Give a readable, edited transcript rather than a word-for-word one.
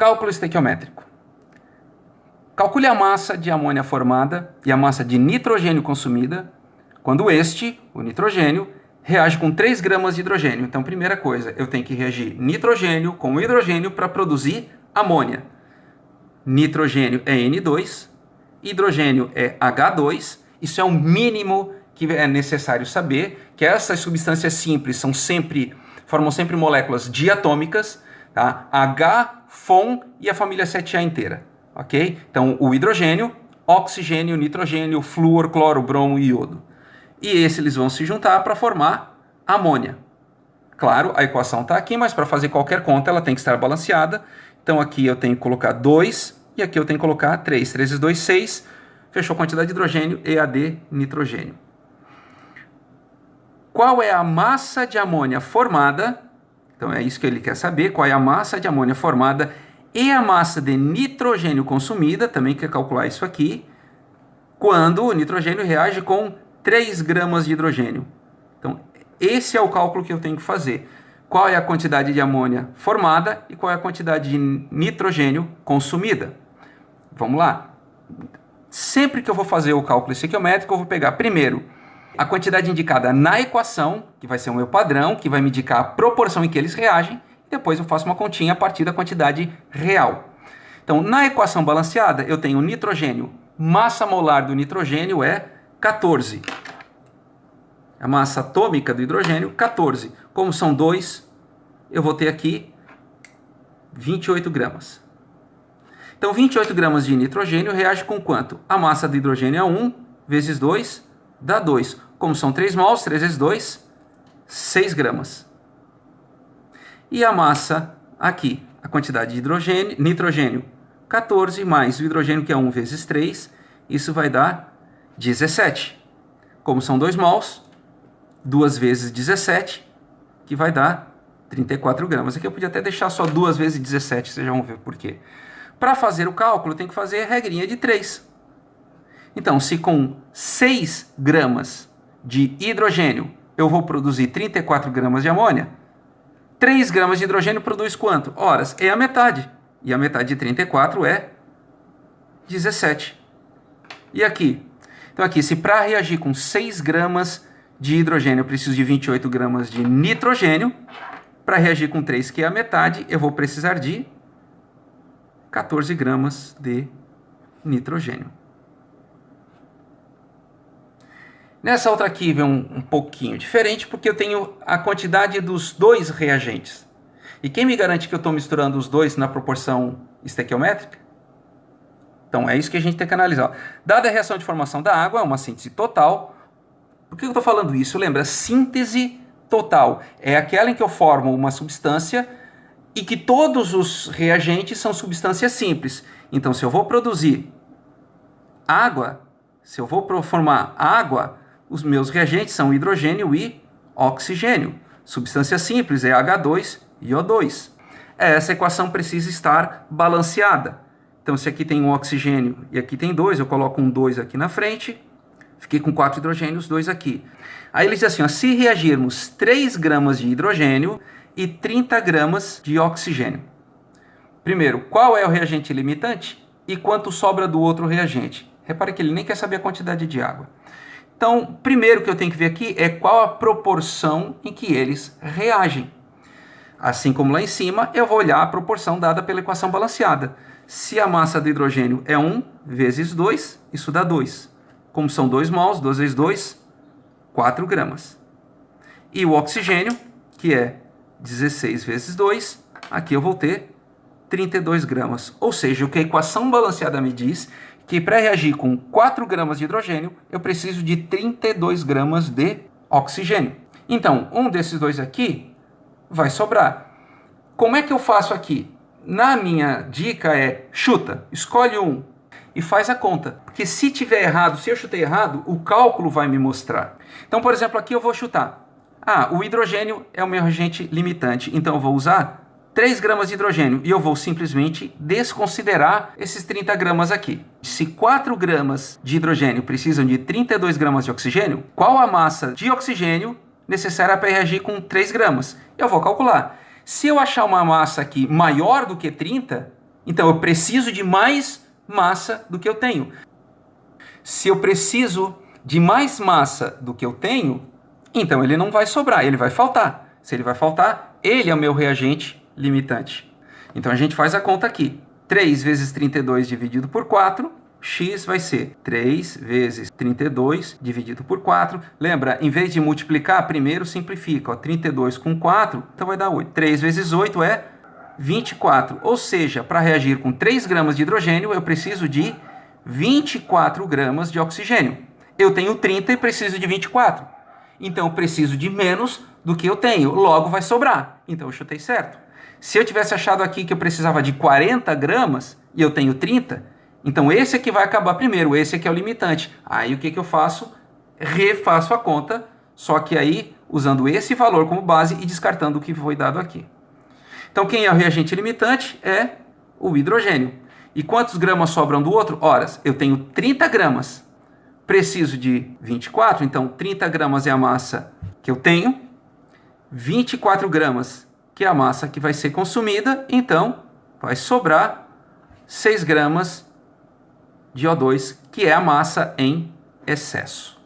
Cálculo estequiométrico. Calcule a massa de amônia formada e a massa de nitrogênio consumida quando o nitrogênio, reage com 3 gramas de hidrogênio. Então, primeira coisa, eu tenho que reagir nitrogênio com hidrogênio para produzir amônia. Nitrogênio é N2, hidrogênio é H2. Isso é o mínimo que é necessário saber, que essas substâncias simples formam sempre moléculas diatômicas, tá? H, FON e a família 7A inteira, ok? Então, o hidrogênio, oxigênio, nitrogênio, flúor, cloro, bromo e iodo. E eles vão se juntar para formar amônia. Claro, a equação está aqui, mas para fazer qualquer conta ela tem que estar balanceada. Então aqui eu tenho que colocar 2 e aqui eu tenho que colocar 3. 3 vezes 2, 6. Fechou a quantidade de hidrogênio, EAD, nitrogênio. Qual é a massa de amônia formada? Então é isso que ele quer saber. Qual é a massa de amônia formada e a massa de nitrogênio consumida? Também quer calcular isso aqui. Quando o nitrogênio reage com 3 gramas de hidrogênio. Então, esse é o cálculo que eu tenho que fazer. Qual é a quantidade de amônia formada e qual é a quantidade de nitrogênio consumida? Vamos lá. Sempre que eu vou fazer o cálculo estequiométrico, eu vou pegar primeiro a quantidade indicada na equação, que vai ser o meu padrão, que vai me indicar a proporção em que eles reagem, e depois eu faço uma continha a partir da quantidade real. Então, na equação balanceada, eu tenho nitrogênio, massa molar do nitrogênio é 14. A massa atômica do hidrogênio, 14. Como são 2, eu vou ter aqui 28 gramas. Então, 28 gramas de nitrogênio reage com quanto? A massa do hidrogênio é 1 vezes 2 dá 2. Como são 3 mols, 3 vezes 2, 6 gramas. E a massa aqui, a quantidade de nitrogênio, 14, mais o hidrogênio que é 1 vezes 3, isso vai dar 17. Como são 2 mols, 2 vezes 17, que vai dar 34 gramas. Aqui eu podia até deixar só 2 vezes 17, vocês já vão ver por quê. Para fazer o cálculo, eu tenho que fazer a regrinha de 3. Então, se com 6 gramas de hidrogênio eu vou produzir 34 gramas de amônia, 3 gramas de hidrogênio produz quanto? Horas, é a metade. E a metade de 34 é 17. E aqui? Então aqui, se para reagir com 6 gramas de hidrogênio eu preciso de 28 gramas de nitrogênio, para reagir com 3, que é a metade, eu vou precisar de 14 gramas de nitrogênio. Nessa outra aqui vem um pouquinho diferente, porque eu tenho a quantidade dos 2 reagentes. E quem me garante que eu estou misturando os 2 na proporção estequiométrica? Então é isso que a gente tem que analisar. Dada a reação de formação da água, é uma síntese total. Por que eu estou falando isso? Lembra, síntese total é aquela em que eu formo uma substância e que todos os reagentes são substâncias simples. Então, se eu vou produzir água, se eu vou formar água, os meus reagentes são hidrogênio e oxigênio. Substância simples é H2 e O2. Essa equação precisa estar balanceada. Então, se aqui tem um oxigênio e aqui tem 2, eu coloco um 2 aqui na frente, fiquei com 4 hidrogênios, 2 aqui. Aí ele diz assim, ó, se reagirmos 3 gramas de hidrogênio e 30 gramas de oxigênio. Primeiro, qual é o reagente limitante e quanto sobra do outro reagente? Repare que ele nem quer saber a quantidade de água. Então, primeiro que eu tenho que ver aqui é qual a proporção em que eles reagem. Assim como lá em cima, eu vou olhar a proporção dada pela equação balanceada. Se a massa do hidrogênio é 1 vezes 2, isso dá 2. Como são 2 mols, 2 vezes 2, 4 gramas. E o oxigênio, que é 16 vezes 2, aqui eu vou ter 32 gramas. Ou seja, o que a equação balanceada me diz que para reagir com 4 gramas de hidrogênio, eu preciso de 32 gramas de oxigênio. Então, um desses 2 aqui vai sobrar. Como é que eu faço aqui? Na minha dica é, chuta, escolhe um e faz a conta. Porque se tiver errado, se eu chutei errado, o cálculo vai me mostrar. Então, por exemplo, aqui eu vou chutar. O hidrogênio é o meu reagente limitante, então eu vou usar 3 gramas de hidrogênio e eu vou simplesmente desconsiderar esses 30 gramas aqui. Se 4 gramas de hidrogênio precisam de 32 gramas de oxigênio, qual a massa de oxigênio necessária para reagir com 3 gramas? Eu vou calcular. Se eu achar uma massa aqui maior do que 30, Então eu preciso de mais massa do que eu tenho. Se eu preciso de mais massa do que eu tenho, então ele não vai sobrar, ele vai faltar. Se ele vai faltar, ele é o meu reagente limitante. Então a gente faz a conta aqui. 3 vezes 32 dividido por 4, x vai ser 3 vezes 32 dividido por 4. Lembra, em vez de multiplicar, primeiro simplifica. Ó, 32 com 4, então vai dar 8. 3 vezes 8 é 24. Ou seja, para reagir com 3 gramas de hidrogênio, eu preciso de 24 gramas de oxigênio. Eu tenho 30 e preciso de 24. Então eu preciso de menos do que eu tenho. Logo vai sobrar. Então eu chutei certo. Se eu tivesse achado aqui que eu precisava de 40 gramas e eu tenho 30, então esse aqui vai acabar primeiro, esse aqui é o limitante. Aí o que eu faço? Refaço a conta, só que aí usando esse valor como base e descartando o que foi dado aqui. Então quem é o reagente limitante? É o hidrogênio. E quantos gramas sobram do outro? Ora, eu tenho 30 gramas. Preciso de 24, então 30 gramas é a massa que eu tenho. 24 gramas que é a massa que vai ser consumida, então vai sobrar 6 gramas de O2, que é a massa em excesso.